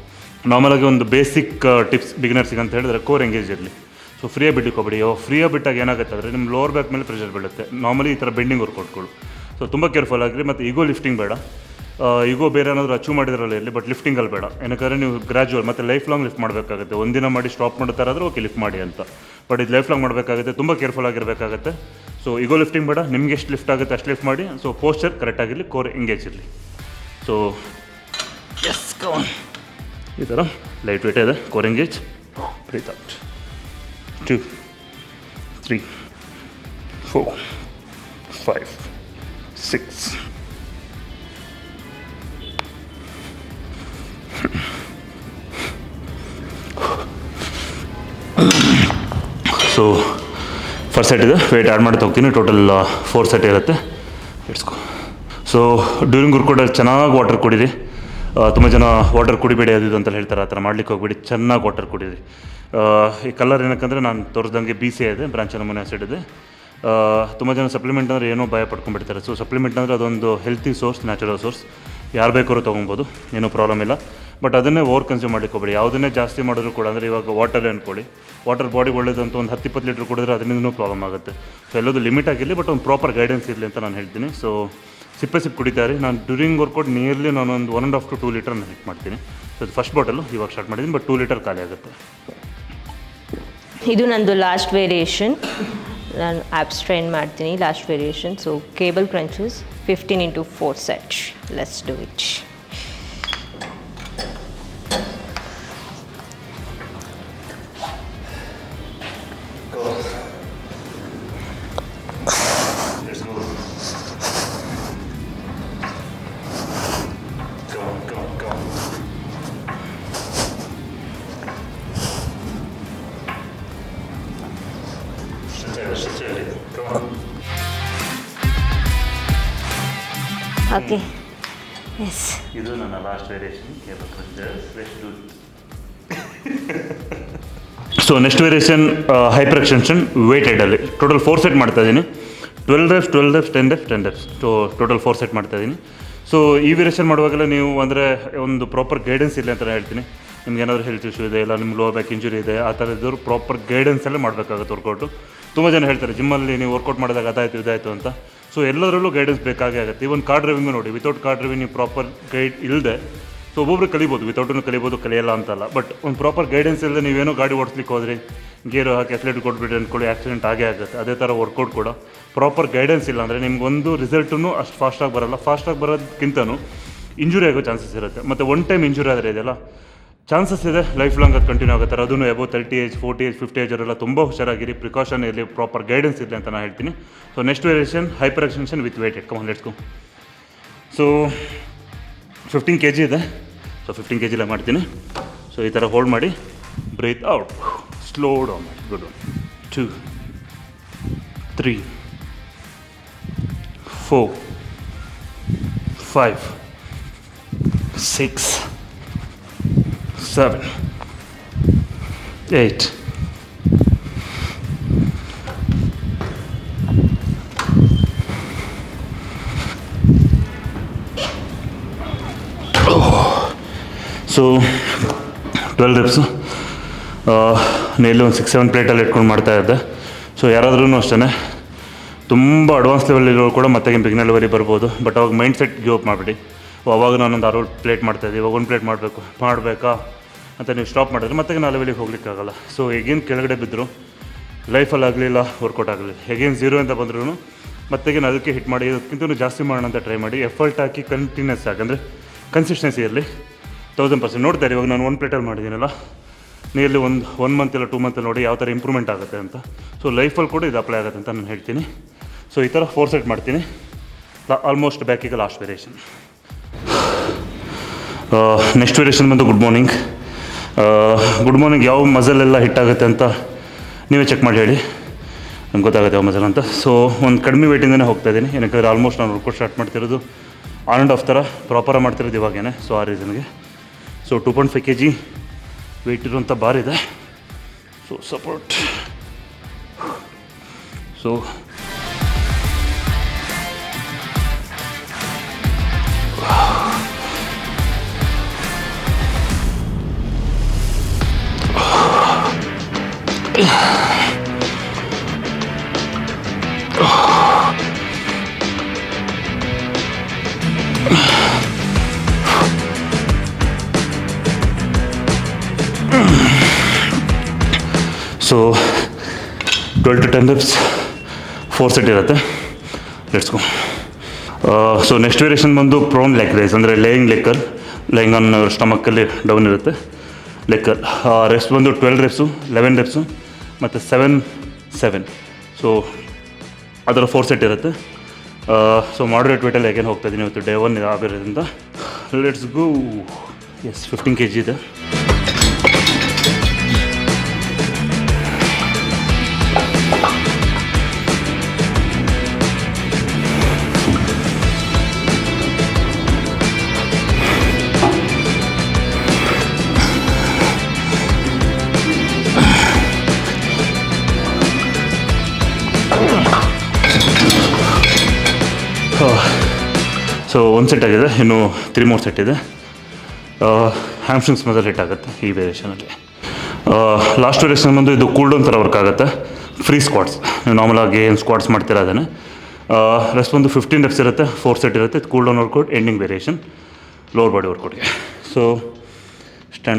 ನಾರ್ಮಲಾಗಿ ಒಂದು ಬೇಸಿಕ್ ಟಿಪ್ಸ್ ಬಿಗಿನರ್ಸಿಗೆ ಅಂತ ಹೇಳಿದ್ರೆ ಕೋರ್ ಎಂಗೇಜ್ ಇರಲಿ. ಸೊ ಫ್ರೀಯಾಗಿ ಬಿಡ್ಲಿಕ್ಕೆ ಹೋಗ್ಬೇಡಿ. ಫ್ರೀಯಾಗಿ ಬಿಟ್ಟಾಗ ಏನಾಗುತ್ತೆ ಅಂದರೆ ನಿಮ್ಮ ಲೋವರ್ ಬ್ಯಾಕ್ ಮೇಲೆ ಪ್ರೆಷರ್ ಬೀಳುತ್ತೆ. ನಾರ್ಮಲಿ ಈ ಥರ ಬೆಂಡಿಂಗ್ ವರ್ಕೌಟ್ಗಳು. ಸೊ ತುಂಬ ಕೇರ್ಫುಲ್ ಆಗಿರಿ. ಮತ್ತು ಈಗೋ ಲಿಫ್ಟಿಂಗ್ ಬೇಡ. ಈಗೋ ಬೇರೆ ಏನಾದರೂ ಅಚೀವ್ ಮಾಡಿದ್ರಲ್ಲಿ ಇರಲಿ, ಬಟ್ ಲಿಫ್ಟಿಂಗಲ್ಲಿ ಬೇಡ. ಏನಕ್ಕೆ ನೀವು ಗ್ರ್ಯಾಜುವಲ್ ಮತ್ತು ಲೈಫ್ ಲಾಂಗ್ ಲಿಫ್ಟ್ ಮಾಡಬೇಕಾಗುತ್ತೆ. ಒಂದಿನ ಮಾಡಿ ಸ್ಟಾಪ್ ಮಾಡೋ ಥರ ಆದರೆ ಓಕೆ ಲಿಫ್ಟ್ ಮಾಡಿ ಅಂತ, ಬಟ್ ಇದು ಲೈಫ್ ಲಾಂಗ್ ಮಾಡಬೇಕಾಗುತ್ತೆ, ತುಂಬ ಕೇರ್ಫುಲ್ ಆಗಿರಬೇಕಾಗುತ್ತೆ. ಸೊ ಈಗೋ ಲಿಫ್ಟಿಂಗ್ ಬೇಡ, ನಿಮ್ಗೆ ಎಷ್ಟು ಲಿಫ್ಟ್ ಆಗುತ್ತೆ ಅಷ್ಟು ಲಿಫ್ಟ್ ಮಾಡಿ. ಸೊ ಪೋಸ್ಚರ್ ಕರೆಕ್ಟಾಗಿರಲಿ, ಕೋರ್ ಎಂಗೇಜ್ ಇರಲಿ. ಸೊ ಎಸ್ ಕಮಾನ್, ಈ ಥರ ಲೈಟ್ ವೇಟ್ ಇದೆ, core engage, breathe out. 2 3 4 5 6 so first set ಇದೆ, ವೇಟ್ ಆ್ಯಡ್ ಮಾಡ್ತಾ ಹೋಗ್ತೀನಿ. ಟೋಟಲ್ 4 ಸೆಟ್ ಇರುತ್ತೆ. ಇಟ್ಸ್ಕೊ. ಸೊ ಡ್ಯೂರಿಂಗ್ ವರ್ಕೌಟಲ್ಲಿ ಚೆನ್ನಾಗಿ ವಾಟರ್ ಕುಡೀರಿ. ತುಂಬ ಜನ ವಾಟರ್ ಕುಡಿಬೇಡಿ ಅದು ಅಂತ ಹೇಳ್ತಾರೆ, ಆ ಥರ ಮಾಡ್ಲಿಕ್ಕೆ ಹೋಗ್ಬೇಡಿ. ಚೆನ್ನಾಗಿ ವಾಟರ್ ಕುಡೀರಿ. ಈ ಕಲರ್ ಏನಕ್ಕಂದರೆ ನಾನು ತೋರಿಸ್ದಂಗೆ BCA ಇದೆ, ಬ್ರಾಂಚ್ ಅಮೈನೋ ಆ್ಯಸಿಡ್ ಇದೆ. ತುಂಬ ಜನ ಸಪ್ಲಿಮೆಂಟ್ ಅಂದರೆ ಏನೋ ಭಯ ಪಡ್ಕೊಂಡ್ಬಿಡ್ತಾರೆ. ಸೊ ಸಪ್ಲಿಮೆಂಟ್ ಅಂದರೆ ಅದೊಂದು ಹೆಲ್ತಿ ಸೋರ್ಸ್, ನ್ಯಾಚುರಲ್ ಸೋರ್ಸ್, ಯಾರು ಬೇಕಾದ್ರೂ ತೊಗೊಬೋದು, ಏನೂ ಪ್ರಾಬ್ಲಮ್ ಇಲ್ಲ. ಬಟ್ ಅದನ್ನೇ ಓವರ್ ಕನ್ಸ್ಯೂಮ್ ಮಾಡ್ಲಿಕ್ಕೆ ಹೋಗ್ಬೇಡಿ. ಯಾವುದನ್ನೇ ಜಾಸ್ತಿ ಮಾಡಿದ್ರು ಕೂಡ, ಅಂದರೆ ಇವಾಗ ವಾಟರೇ ಅಂದ್ಕೊಳ್ಳಿ, ವಾಟರ್ ಬಾಡಿಗೆ ಒಳ್ಳೇದಂತ ಒಂದು 10-20 ಲೀಟ್ರ್ ಕುಡಿದ್ರೆ ಅದರಿಂದನೂ ಪ್ರಾಬ್ಲಮ್ ಆಗುತ್ತೆ. ಸೊ ಎಲ್ಲದು ಲಿಮಿಟ್ ಆಗಿರಲಿ, ಬಟ್ ಒಂದು ಪ್ರಾಪರ್ ಗೈಡೆನ್ಸ್ ಇರಲಿ ಅಂತ ನಾನು ಹೇಳ್ತೀನಿ. ಸೊ ಸಿಪ್ಪೆ ಕುಡಿತಾರೆ. ನಾನು ಡ್ಯೂರಿಂಗ್ ವರ್ಕೌಟ್ ನಿಯರ್ಲಿ ನಾನೊಂದು 1.5 to 2 ಲೀಟರ್ ನಾನು ಹಿಟ್ ಮಾಡ್ತೀನಿ. ಸೊ ಇದು ಫಸ್ಟ್ ಬಾಟಲು ಇವಾಗ ಸ್ಟಾರ್ಟ್ ಮಾಡಿದ್ದೀನಿ, ಬಟ್ 2 ಲೀಟರ್ ಖಾಲಿ ಆಗುತ್ತೆ. ಇದು ನಂದು ಲಾಸ್ಟ್ ವೇರಿಯೇಷನ್. ನಾನು ಆ್ಯಪ್ಸ್ ಟ್ರೈನ್ ಮಾಡ್ತೀನಿ last variation. So cable crunches 15 into 4 set. Let's do it. Okay, yes, ಇದು ನನ್ನ last variation cable crunches. So next variation hyper extension ವೇಟೆಡಲ್ಲಿ ಟೋಟಲ್ 4 ಸೆಟ್ ಮಾಡ್ತಾ ಇದ್ದೀನಿ. 12 reps 12 reps 10 reps 10 reps. So total 4 set ಮಾಡ್ತಾ ಇದ್ದೀನಿ. So ಈ variation ಮಾಡುವಾಗಲೇ ನೀವು ಅಂದರೆ ಒಂದು ಪ್ರಾಪರ್ ಗೈಡೆನ್ಸ್ ಇರಲಿ ಅಂತ ಹೇಳ್ತೀನಿ. ನಿಮ್ಗೆ ಏನಾದರೂ ಹೆಲ್ತ್ ಇಶ್ಯೂ ಇದೆ, ಇಲ್ಲ ನಿಮ್ಮ ಲೋವರ್ ಬ್ಯಾಕ್ ಇಂಜುರಿ ಇದೆ, ಆ ಥರ ಇದ್ದವರು ಪ್ರಾಪರ್ ಗೈಡೆನ್ಸಲ್ಲೇ ಮಾಡಬೇಕಾಗುತ್ತೆ ವರ್ಕೌಟು. ತುಂಬ ಜನ ಹೇಳ್ತಾರೆ ಜಿಮ್ಮಲ್ಲಿ ನೀವು ವರ್ಕೌಟ್ ಮಾಡಿದಾಗ ಅದಾಯಿತು ಇದಾಯಿತು ಅಂತ. ಸೊ ಎಲ್ಲದರಲ್ಲೂ ಗೈಡೆನ್ಸ್ ಬೇಕಾಗೇ ಆಗುತ್ತೆ. ಇವನ್ ಕಾರ್ ಡ್ರೈವಿಂಗು ನೋಡಿ, ವಿತೌಟ್ ಕಾರ್ ಡ್ರೈವಿಂಗ್ ನೀವು ಪ್ರಾಪರ್ ಗೈಡ್ ಇಲ್ಲದೆ, ಸೊ ಒಬ್ಬೊಬ್ರು ಕಲಿಬೋದು, ವಿತೌಟೂ ಕಲಿಬೋದು, ಕಲಿಯಲ್ಲ ಅಂತಲ್ಲ. ಬಟ್ ಒಂದು ಪ್ರಾಪರ್ ಗೈಡೆನ್ಸ್ ಇಲ್ಲದೆ ನೀವೇನೋ ಗಾಡಿ ಓಡಿಸ್ಲಿಕ್ಕೆ ಹೋದ್ರಿ, ಗೇರು ಹಾಕಿ ಅಕ್ಲೇಟ್ ಕೊಟ್ಬಿಟ್ಟು ಅಂದ್ಕೊಳ್ಳಿ, ಆಕ್ಸಿಡೆಂಟ್ ಆಗೇ ಆಗುತ್ತೆ. ಅದೇ ಥರ ವರ್ಕೌಟ್ ಕೂಡ ಪ್ರಾಪರ್ ಗೈಡೆನ್ಸ್ ಇಲ್ಲ ಅಂದರೆ ನಿಮ್ಗೊಂದು ರಿಸಲ್ಟೂ ಅಷ್ಟು ಫಾಸ್ಟಾಗಿ ಬರೋಲ್ಲ. ಫಾಸ್ಟಾಗಿ ಬರೋದಕ್ಕಿಂತನೂ ಇಂಜುರಿ ಆಗೋ ಚಾನ್ಸಸ್ ಇರುತ್ತೆ. ಮತ್ತು ಒನ್ ಟೈಮ್ ಇಂಜುರಿ ಆದರೆ ಇದೆಯಲ್ಲ, ಚಾನ್ಸಸ್ ಇದೆ ಲೈಫ್ ಲಾಂಗ್ ಅದು ಕಂಟಿನ್ಯೂ ಆಗುತ್ತೆ. ಅದನ್ನು ಎಬೋ 30 ಏಜ್ 40 ಏಜ್ 50 ಏಜ್ ಅವರೆಲ್ಲ ತುಂಬ ಹುಷಾರಾಗಿರಿ, ಪ್ರಿಕಾಷನ್ ಇರಲಿ, ಪ್ರಾಪರ್ ಗೈಡೆನ್ಸ್ ಇರಲಿ ಅಂತ ನಾನು ಹೇಳ್ತೀನಿ. So next variation hyper extension with weighted. Come on let's go. So 15 kg ಇದೆ. ಸೊ 15 kg ಮಾಡ್ತೀನಿ. ಸೊ ಈ ಥರ ಹೋಲ್ಡ್ ಮಾಡಿ, ಬ್ರೀತ್ ಔಟ್, ಸ್ಲೋ ಡೌನ್ ಮಾಡಿ. ಗುಡ್. 2 3 4 5 6 7 8 2 ಸೊ 12 ರೆಪ್ಸು ನೇಲಿ ಒಂದು 6-7 ಪ್ಲೇಟಲ್ಲಿ ಇಟ್ಕೊಂಡು ಮಾಡ್ತಾಯಿದ್ದೆ. ಸೊ ಯಾರಾದ್ರೂ ಅಷ್ಟೇ ತುಂಬ ಅಡ್ವಾನ್ಸ್ ಲೆವೆಲ್ ಕೂಡ ಮತ್ತೆ ಬಿಗಿನರ್ ಲೆವೆಲಿಗೆ ಬರ್ಬೋದು. ಬಟ್ ಅವಾಗ ಮೈಂಡ್ ಸೆಟ್ ಗಿವ್ ಅಪ್ ಮಾಡಿಬಿಡಿ. ಅವಾಗ ನಾನೊಂದು 6 ಪ್ಲೇಟ್ ಮಾಡ್ತಾಯಿದ್ದೆ, ಇವಾಗ 1 ಪ್ಲೇಟ್ ಮಾಡಬೇಕಾ ಅಂತ ನೀವು ಸ್ಟಾಪ್ ಮಾಡಿದ್ರೆ ಮತ್ತೆ ನಾನು ಲೆವೆಲಿಗೆ ಹೋಗ್ಲಿಕ್ಕಾಗಲ್ಲ. ಸೊ ಹೇಗೇನು ಕೆಳಗಡೆ ಬಿದ್ದರು ಲೈಫಲ್ಲಿ ಆಗಲಿಲ್ಲ, ವರ್ಕೌಟ್ ಆಗಲಿಲ್ಲ, ಹೇಗೇನು 0 ಅಂತ ಬಂದ್ರೂ ಮತ್ತೆ ಅದಕ್ಕೆ ಹಿಟ್ ಮಾಡಿ ಇದಕ್ಕಿಂತ ಜಾಸ್ತಿ ಮಾಡೋಣ ಅಂತ ಟ್ರೈ ಮಾಡಿ. ಎಫರ್ಟ್ ಹಾಕಿ ಕಂಟಿನ್ಯೂಸ್ ಯಾಕಂದರೆ ಕನ್ಸಿಸ್ಟೆನ್ಸಿ ಇರಲಿ. 1000% ನೋಡ್ತಾರೆ. ಇವಾಗ ನಾನು 1 ಪ್ಲೇಟಲ್ಲಿ ಮಾಡಿದ್ದೀನಲ್ಲ, ನಿಯರ್ಲಿ ಒಂದು ಮಂತ್ ಇಲ್ಲ 2 ಮಂತಲ್ಲಿ ನೋಡಿ ಯಾವ ಥರ ಇಂಪ್ರೂವ್ಮೆಂಟ್ ಆಗುತ್ತೆ ಅಂತ. ಸೊ ಲೈಫಲ್ಲಿ ಕೂಡ ಇದು ಅಪ್ಲೈ ಆಗುತ್ತೆ ಅಂತ ನಾನು ಹೇಳ್ತೀನಿ. ಸೊ ಈ ಥರ 4 ಸೆಟ್ ಮಾಡ್ತೀನಿ. ಆಲ್ಮೋಸ್ಟ್ ಬ್ಯಾಕಿಗೆ ಲಾಸ್ಟ್ ವೇರಿಯೇಷನ್. ನೆಕ್ಸ್ಟ್ ವೇರಿಯೇಷನ್ ಬಂದು ಗುಡ್ ಮಾರ್ನಿಂಗ್. ಗುಡ್ ಮಾರ್ನಿಂಗ್ ಯಾವ ಮಸಲೆಲ್ಲ ಹಿಟ್ಟಾಗುತ್ತೆ ಅಂತ ನೀವೇ ಚೆಕ್ ಮಾಡಿ ಹೇಳಿ, ನಂಗೆ ಗೊತ್ತಾಗುತ್ತೆ ಯಾವ ಮಸಲ್ ಅಂತ. ಸೊ ಒಂದು ಕಡಿಮೆ ವೇಟಿಂದನೇ ಹೋಗ್ತಾಯಿದ್ದೀನಿ. ಏನಕ್ಕೆ ಆಲ್ಮೋಸ್ಟ್ ನಾನು ವರ್ಕೌಟ್ ಸ್ಟಾರ್ಟ್ ಮಾಡ್ತಿರೋದು ಆನ್ ಆ್ಯಂಡ್ ಆಫ್ ಥರ ಪ್ರಾಪರಾಗಿ ಮಾಡ್ತಿರೋದು ಇವಾಗೇನೆ. ಸೊ ಆ ರೀಸನ್ಗೆ. ಸೊ 2.5 kg ವೆಯ್ಟ್ ಇರುವಂಥ ಬಾರ್ ಇದೆ. So support. So so 12 to 10 reps 4 set ಇರುತ್ತೆ. Let's go. So next variation ಬಂದು ಪ್ರೋನ್ ಲೆಗ್ ರೈಸ್, ಅಂದರೆ ಲೇಯಿಂಗ್ ಆನ್ ಸ್ಟಮಕ್ಕಲ್ಲಿ ಡೌನ್ ಇರುತ್ತೆ ಲೆಕ್ಕರ್. ರೆಸ್ಟ್ ಬಂದು 12 ರೆಪ್ಸು, 11 ರೆಪ್ಸು ಮತ್ತು 7. ಸೊ ಅದರ 4 ಸೆಟ್ ಇರುತ್ತೆ. ಸೊ ಮಾಡ್ರೇಟ್ ವೇಟಲ್ಲಿ ಹೇಗೇನು ಹೋಗ್ತಾಯಿದ್ದೀನಿ ಇವತ್ತು ಡೇ 1 ಆಗಿರೋದ್ರಿಂದ. Let's go. 15 kg ಇದೆ. ಸೊ 1 ಸೆಟ್ ಆಗಿದೆ, ಇನ್ನು 3 more ಸೆಟ್ ಇದೆ. ಹ್ಯಾಮ್ಸ್ಟ್ರಿಂಗ್ಸ್ ಮೊದಲು ಹಿಟ್ ಆಗುತ್ತೆ ಈ ವೇರಿಯೇಷನಲ್ಲಿ. ಲಾಸ್ಟ್ ವೇರಿಯೇಷನ್ ಬಂದು ಇದು ಕೂಲ್ ಡೌನ್ ಥರ ವರ್ಕ್ ಆಗುತ್ತೆ. ಫ್ರೀ ಸ್ಕ್ವಾಟ್ಸ್, ನೀವು ನಾರ್ಮಲಾಗಿ ಏನು ಸ್ಕ್ವಾಟ್ಸ್ ಮಾಡ್ತೀರಾ ಅದನ್ನೇ. ರೆಸ್ಟ್ ಬಂದು 15 reps ಇರುತ್ತೆ, 4 ಸೆಟ್ ಇರುತ್ತೆ. Cool down workout, ending variation lower body ವರ್ಕೌಟ್ಗೆ. ಸೊ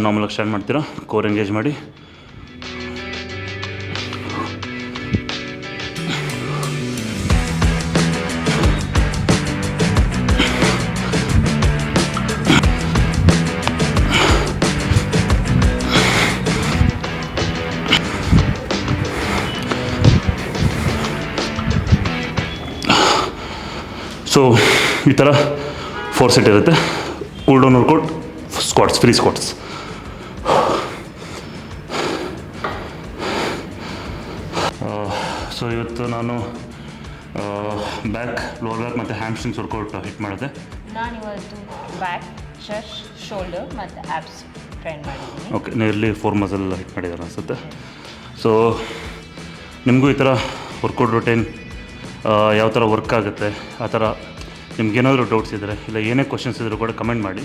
ನಾರ್ಮಲಾಗಿ ಸ್ಟ್ಯಾಂಡ್ ಮಾಡ್ತೀರಾ, ಕೋರ್ ಎಂಗೇಜ್ ಮಾಡಿ. ಸೊ ಈ ಥರ 4 ಸೆಟ್ ಇರುತ್ತೆ. Cool down workout, squats, free squats. So ಇವತ್ತು ನಾನು ಬ್ಯಾಕ್, ಲೋವರ್ ಬ್ಯಾಕ್ ಮತ್ತು ಹ್ಯಾಮ್ಸ್ಟ್ರಿಂಗ್ಸ್ ವರ್ಕೌಟ್ ಹಿಟ್ ಮಾಡಿದೆ. ನಾನಿವತ್ತು ಬ್ಯಾಕ್, ಚೆಸ್ಟ್, ಶೋಲ್ಡರ್ ಮತ್ತು ಆ್ಯಪ್ಸ್ ಟ್ರೈನ್ ಮಾಡಿದ್ದೀನಿ. ಓಕೆ, ನಿಯರ್ಲಿ 4 ಮಸಲ್ ಹಿಟ್ ಮಾಡಿದ್ದಾರೆ ಅನಿಸುತ್ತೆ. ಸೊ ನಿಮಗೂ ಈ ಥರ ವರ್ಕೌಟ್ ರೂಟೀನ್ ಯಾವ ಥರ ವರ್ಕ್ ಆಗುತ್ತೆ, ಆ ಥರ ನಿಮ್ಗೇನಾದರೂ ಡೌಟ್ಸ್ ಇದ್ದರೆ ಇಲ್ಲ ಏನೇ ಕ್ವಶನ್ಸ್ ಇದ್ದರೂ ಕೂಡ ಕಮೆಂಟ್ ಮಾಡಿ.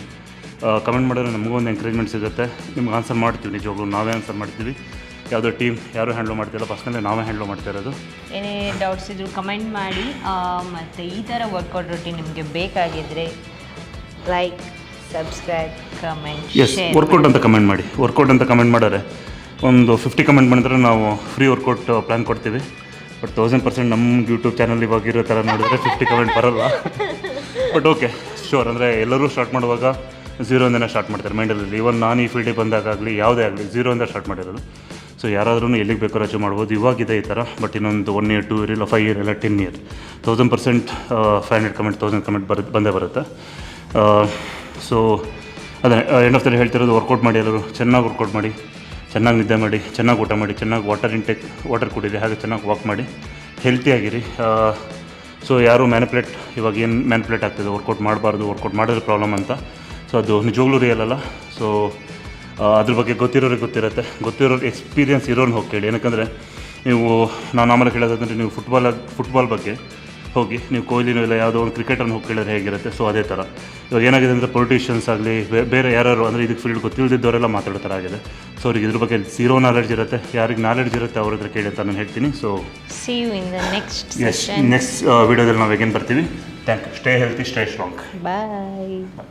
ಕಮೆಂಟ್ ಮಾಡಿದ್ರೆ ನಮಗೂ ಒಂದು ಎಂಕರೇಜ್ಮೆಂಟ್ ಸಿಗುತ್ತೆ. ನಿಮ್ಗೆ ಆನ್ಸರ್ ಮಾಡ್ತೀವಿ, ನಿಜವಾಗ್ಲೂ ನಾವೇ ಆನ್ಸರ್ ಮಾಡ್ತೀವಿ. ಯಾವುದೋ ಟೀಮ್ ಯಾರೂ ಹ್ಯಾಂಡ್ಲ್ ಮಾಡ್ತಿಲ್ಲ, ಪರ್ಸ್ನಲಿ ನಾವೇ ಹ್ಯಾಂಡ್ಲ್ ಮಾಡ್ತಾ ಇರೋದು. ಏನೇ ಡೌಟ್ಸ್ ಇದ್ದರೂ ಕಮೆಂಟ್ ಮಾಡಿ. ಮತ್ತು ಈ ಥರ ವರ್ಕೌಟ್ ರೂಟೀನ್ ನಿಮಗೆ ಬೇಕಾಗಿದ್ದರೆ like, subscribe, comment, share. Workout ಅಂತ ಕಮೆಂಟ್ ಮಾಡಿ. ವರ್ಕೌಟ್ ಅಂತ ಕಮೆಂಟ್ ಮಾಡಿದ್ರೆ ಒಂದು 50 ಕಮೆಂಟ್ ಮಾಡಿದ್ರೆ ನಾವು ಫ್ರೀ ವರ್ಕೌಟ್ ಪ್ಲ್ಯಾನ್ ಕೊಡ್ತೀವಿ. ಬಟ್ 1000% ನಮ್ಮ ಯೂಟ್ಯೂಬ್ ಚಾನಲ್ ಇವಾಗ ಇರೋ ಥರ ನೋಡಿದ್ರೆ 50 ಕಮೆಂಟ್ ಬರೋಲ್ಲ. But okay, sure. ಅಂದರೆ ಎಲ್ಲರೂ ಸ್ಟಾರ್ಟ್ ಮಾಡುವಾಗ 0 ಇಂದನೇ ಸ್ಟಾರ್ಟ್ ಮಾಡ್ತಾರೆ ಮೈಂಡಲ್ಲಿ. ಈವನ್ ನಾನು ಈ ಫೀಲ್ಡಿಗೆ ಬಂದಾಗಲಿ ಯಾವುದೇ ಆಗಲಿ 0 ಇಂದ ಸ್ಟಾರ್ಟ್ ಮಾಡಿರೋದು. ಸೊ ಯಾರಾದ್ರೂ ಎಲ್ಲಿಗೆ ಬೇಕಾದ್ರೂ ಅಚೀವ್ ಮಾಡ್ಬೋದು. ಇವಾಗಿದೆ ಈ ಥರ. ಬಟ್ ಇನ್ನೊಂದು 1 year 2 year ಇಲ್ಲ 5 year ಇಲ್ಲ 10 year 1000% 500 ಕಮೆಂಟ್ 1000 ಕಮೆಂಟ್ ಬಂದೇ ಬರುತ್ತೆ. ಸೊ ಅದೇ ಎಂಡ್ ಆಫ್ ದ ಡೇ ಹೇಳ್ತಿರೋದು, ವರ್ಕೌಟ್ ಮಾಡಿ, ಎಲ್ಲರೂ ಚೆನ್ನಾಗಿ ವರ್ಕೌಟ್ ಮಾಡಿ, ಚೆನ್ನಾಗಿ ನಿದ್ದೆ ಮಾಡಿ, ಚೆನ್ನಾಗಿ ಊಟ ಮಾಡಿ, ಚೆನ್ನಾಗಿ ವಾಟರ್ ಕುಡೀರಿ, ಹಾಗೆ ಚೆನ್ನಾಗಿ ವಾಕ್ ಮಾಡಿ, ಹೆಲ್ತಿಯಾಗಿರಿ. ಸೊ ಯಾರು ಇವಾಗ ಏನು ಮ್ಯಾನಿಪ್ಯುಲೇಟ್ ಆಗ್ತಿದೆ, ವರ್ಕೌಟ್ ಮಾಡಬಾರ್ದು, ವರ್ಕೌಟ್ ಮಾಡಿದ್ರೆ ಪ್ರಾಬ್ಲಮ್ ಅಂತ. ಸೊ ಅದು ನಿಜವಾಗ್ಲೂ ರಿಯಲ್ ಅಲ್ಲ. ಸೊ ಅದ್ರ ಬಗ್ಗೆ ಗೊತ್ತಿರೋರಿಗೆ ಗೊತ್ತಿರೋರು ಎಕ್ಸ್ಪೀರಿಯನ್ಸ್ ಇರೋರು ಹೋಗಿ ಕೇಳಿ. ಏನಕ್ಕಂದರೆ ನೀವು ನಾವು ನಾರ್ಮಲಾಗಿ ಹೇಳೋದಂದರೆ ನೀವು ಫುಟ್ಬಾಲ್ ಬಗ್ಗೆ ಹೋಗಿ ನೀವು ಕೊಹ್ಲಿನೂ ಇಲ್ಲ ಯಾವುದೋ ಒಂದು ಕ್ರಿಕೆಟರ್ನ ಹೋಗಿ ಕೇಳಿದ್ರೆ ಹೇಗಿರುತ್ತೆ. ಸೊ ಅದೇ ಥರ ಇವಾಗ ಏನಾಗಿದೆ ಅಂದರೆ ಪೊಲಿಟಿಷಿಯನ್ಸ್ ಆಗಲಿ ಬೇರೆ ಯಾರು ಅಂದರೆ ಇದಕ್ಕೆ ಫೀಲ್ಡ್ ಗೊತ್ತಿಲ್ಲದಿದ್ದವರೆಲ್ಲ ಮಾತಾಡೋ ಥರ ಆಗಿದೆ. ಸೊ ಅವ್ರಿಗೆ ಇದ್ರ ಬಗ್ಗೆ ಝೀರೋ ನಾಲೆಡ್ಜ್ ಇರುತ್ತೆ. ಯಾರಿಗೆ ನಾಲೆಡ್ಜ್ ಇರುತ್ತೆ ಅವ್ರ ಹತ್ರ ಕೇಳಿ ಅಂತ ನಾನು ಹೇಳ್ತೀನಿ. So See you in the next ಎಸ್ session. ನೆಕ್ಸ್ಟ್ ವೀಡಿಯೋದಲ್ಲಿ ನಾವು ಹೇಗೇನು ಬರ್ತೀವಿ. Thank you. Stay healthy, stay strong. Bye.